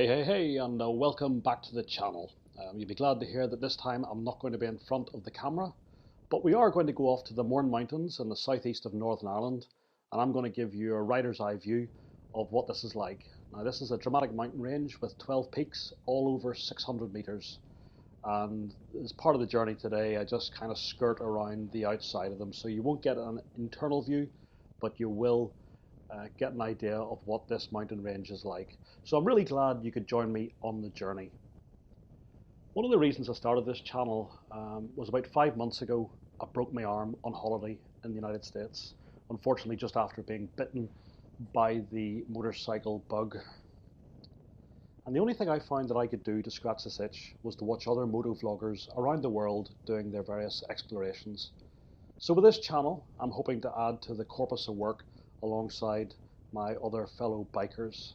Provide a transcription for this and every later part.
Hey, and welcome back to the channel. You'll be glad to hear that this time I'm not going to be in front of the camera, but we are going to go off to the Mourne Mountains in the southeast of Northern Ireland, and I'm going to give you a rider's eye view of what this is like. Now, this is a dramatic mountain range with 12 peaks, all over 600 meters. And as part of the journey today, I just kind of skirt around the outside of them, so you won't get an internal view, but you will get an idea of what this mountain range is like. So I'm really glad you could join me on the journey. One of the reasons I started this channel was about 5 months ago. I broke my arm on holiday in the United States, unfortunately just after being bitten by the motorcycle bug. And the only thing I found that I could do to scratch this itch was to watch other moto vloggers around the world doing their various explorations. So with this channel, I'm hoping to add to the corpus of work alongside my other fellow bikers.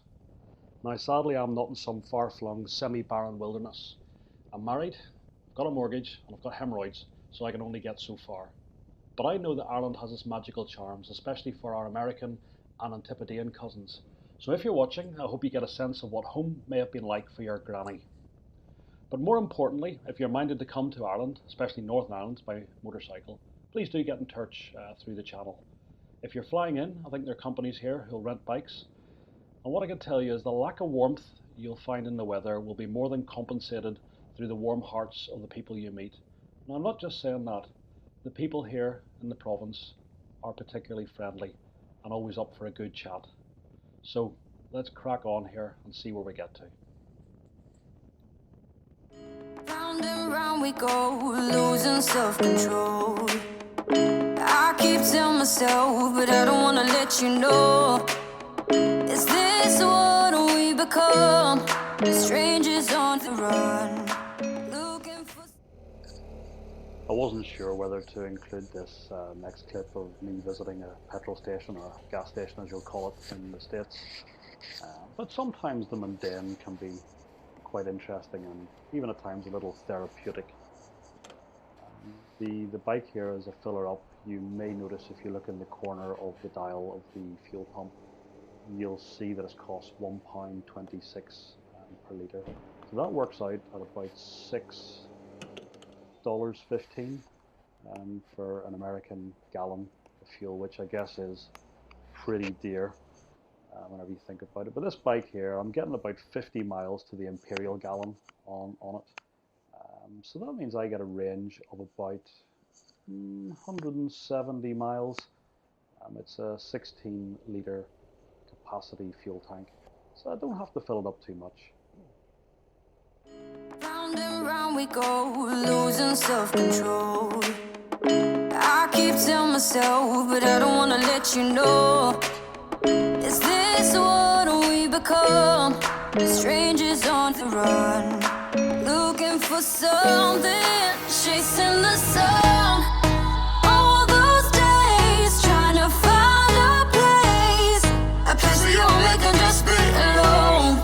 Now, sadly, I'm not in some far-flung, semi-barren wilderness. I'm married, I've got a mortgage, and I've got hemorrhoids, so I can only get so far. But I know that Ireland has its magical charms, especially for our American and Antipodean cousins. So if you're watching, I hope you get a sense of what home may have been like for your granny. But more importantly, if you're minded to come to Ireland, especially Northern Ireland by motorcycle, please do get in touch through the channel. If you're flying in, I think there are companies here who'll rent bikes. And what I can tell you is the lack of warmth you'll find in the weather will be more than compensated through the warm hearts of the people you meet. Now, I'm not just saying that. The people here in the province are particularly friendly and always up for a good chat. So let's crack on here and see where we get to. Round and round we go, losing self-control. I keep telling myself, but I don't want to let you know. Is this what we become? Strangers on the run, looking for... I wasn't sure whether to include this next clip of me visiting a petrol station, or a gas station as you'll call it in the States. But sometimes the mundane can be quite interesting and even at times a little therapeutic. The bike here is a filler up. You may notice if you look in the corner of the dial of the fuel pump, you'll see that it's cost £1.26 per litre. So that works out at about $6.15 for an American gallon of fuel, which I guess is pretty dear whenever you think about it. But this bike here, I'm getting about 50 miles to the imperial gallon on it. So that means I get a range of about 170 miles. It's a 16 litre capacity fuel tank, so I don't have to fill it up too much. Round and round we go, losing self-control. I keep telling myself, but I don't want to let you know. Is this what we become? Strangers on the run, looking for something, chasing the sun. All those days trying to find a place where you'll make them just be alone.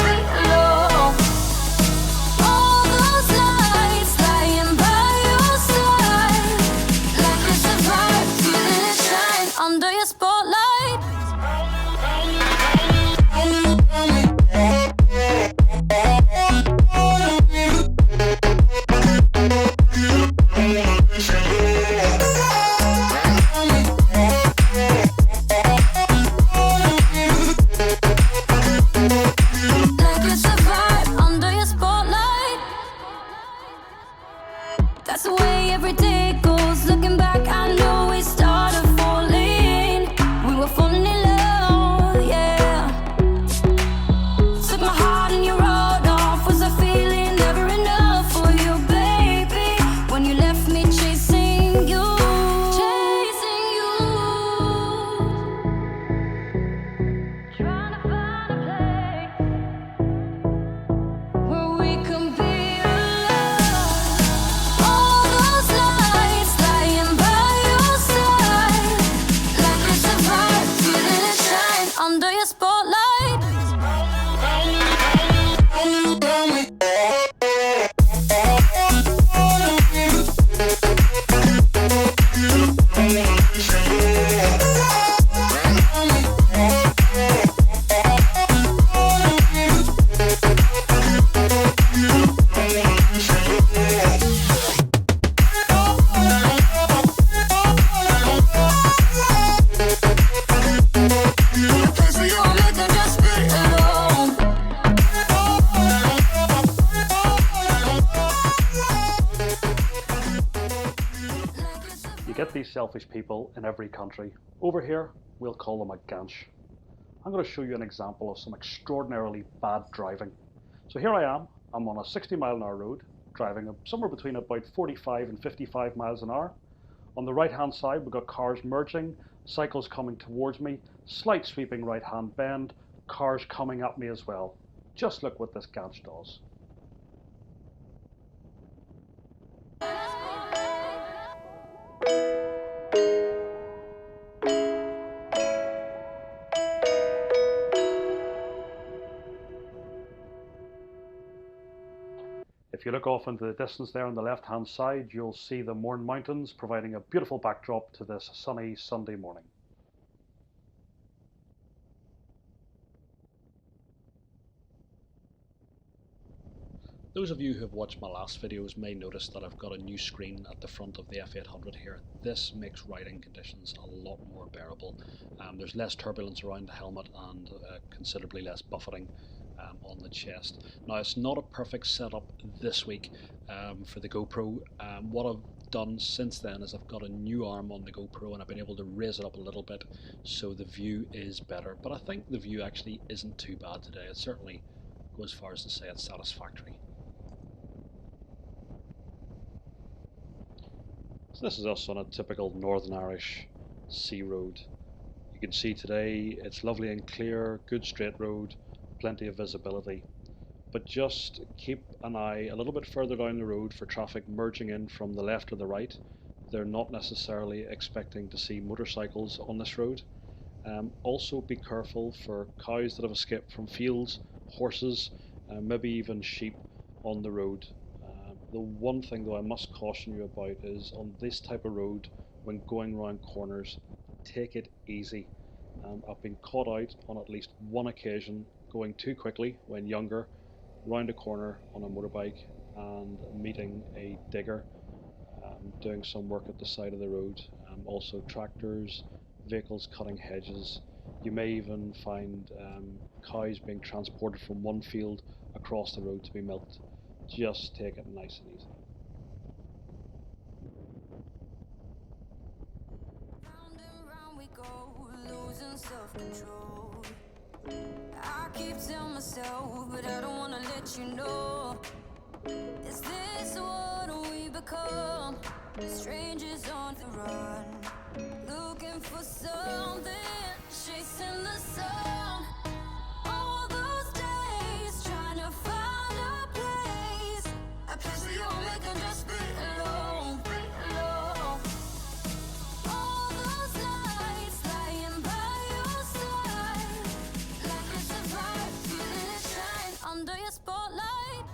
All those nights lying by your side, like a surprise, feeling it shine under your spotlight. these selfish people in every country. Over here, we'll call them a gansh. I'm going to show you an example of some extraordinarily bad driving. So here I am, I'm on a 60-mile-an-hour road, driving somewhere between about 45 and 55 miles an hour. On the right-hand side, we've got cars merging, cycles coming towards me, slight sweeping right-hand bend, cars coming at me as well. Just look what this gansh does. If you look off into the distance there on the left-hand side, you'll see the Mourne Mountains providing a beautiful backdrop to this sunny Sunday morning. Those of you who have watched my last videos may notice that I've got a new screen at the front of the F800 here. This makes riding conditions a lot more bearable. There's less turbulence around the helmet and considerably less buffeting on the chest. Now, it's not a perfect setup this week for the GoPro. What I've done since then is I've got a new arm on the GoPro and I've been able to raise it up a little bit so the view is better. But I think the view actually isn't too bad today. It certainly goes as far as to say it's satisfactory. So this is us on a typical Northern Irish sea road. You can see today it's lovely and clear, good straight road, plenty of visibility. But just keep an eye a little bit further down the road for traffic merging in from the left or the right. They're not necessarily expecting to see motorcycles on this road. Also be careful for cows that have escaped from fields, horses, maybe even sheep on the road. The one thing though I must caution you about is on this type of road, when going around corners, take it easy. I've been caught out on at least one occasion going too quickly when younger, round a corner on a motorbike and meeting a digger doing some work at the side of the road. Also tractors, vehicles cutting hedges. You may even find cows being transported from one field across the road to be milked. Just take it nice and easy. Round and round we go, losing self-control. I keep telling myself, but I don't wanna let you know. Is this what we become? Strangers on the run, looking for something, chasing the sun. All those days trying to find a place, a place where you'll make them just belong, belong. All those nights lying by your side, like it's a vibe, feeling it shine under your spotlight.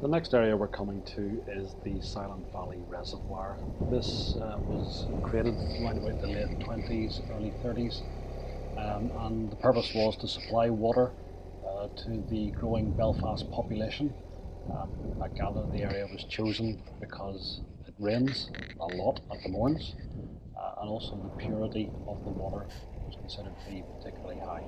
The next area we're coming to is the Silent Valley Reservoir. This was created around about the late 20s, early 30s, and the purpose was to supply water to the growing Belfast population. I gather the area was chosen because it rains a lot at the Mournes, and also the purity of the water was considered to be particularly high.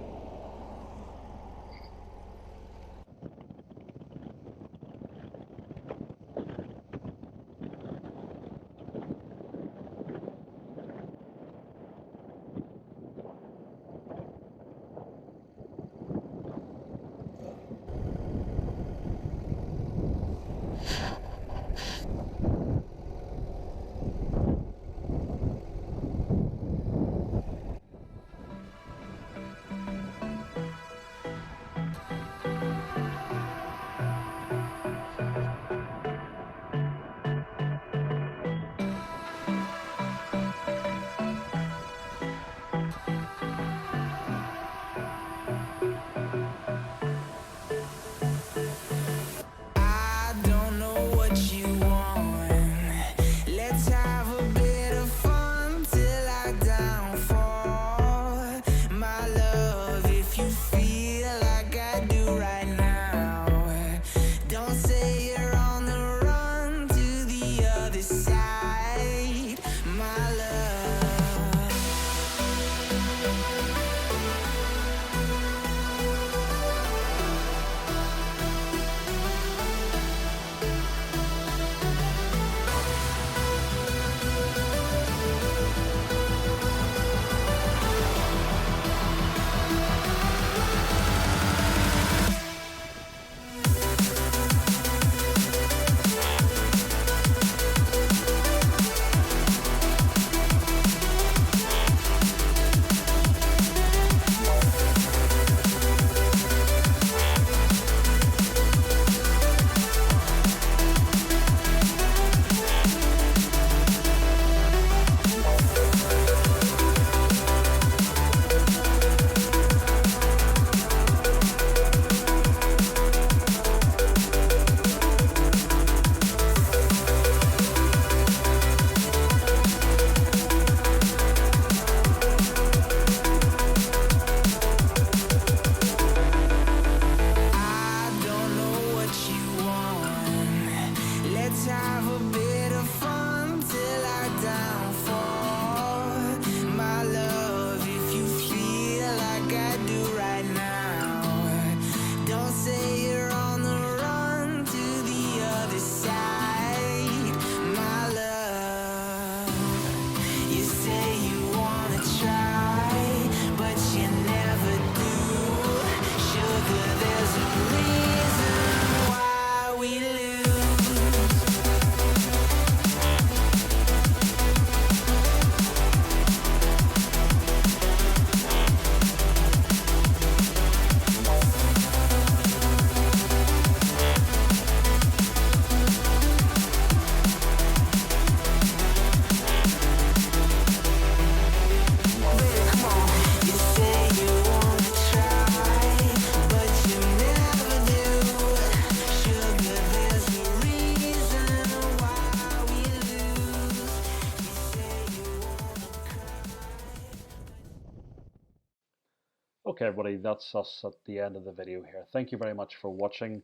Okay, everybody, that's us at the end of the video here. Thank you very much for watching.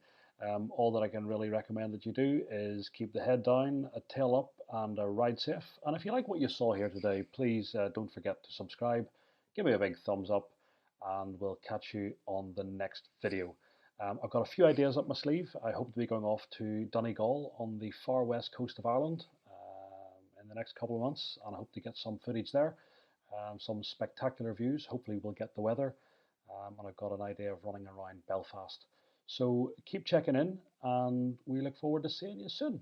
All that I can really recommend that you do is keep the head down, a tail up, and ride safe. And if you like what you saw here today, please don't forget to subscribe, give me a big thumbs up, and we'll catch you on the next video. I've got a few ideas up my sleeve. I hope to be going off to Donegal on the far west coast of Ireland in the next couple of months, and I hope to get some footage there, some spectacular views. Hopefully we'll get the weather. And I've got an idea of running around Belfast. So keep checking in, and we look forward to seeing you soon.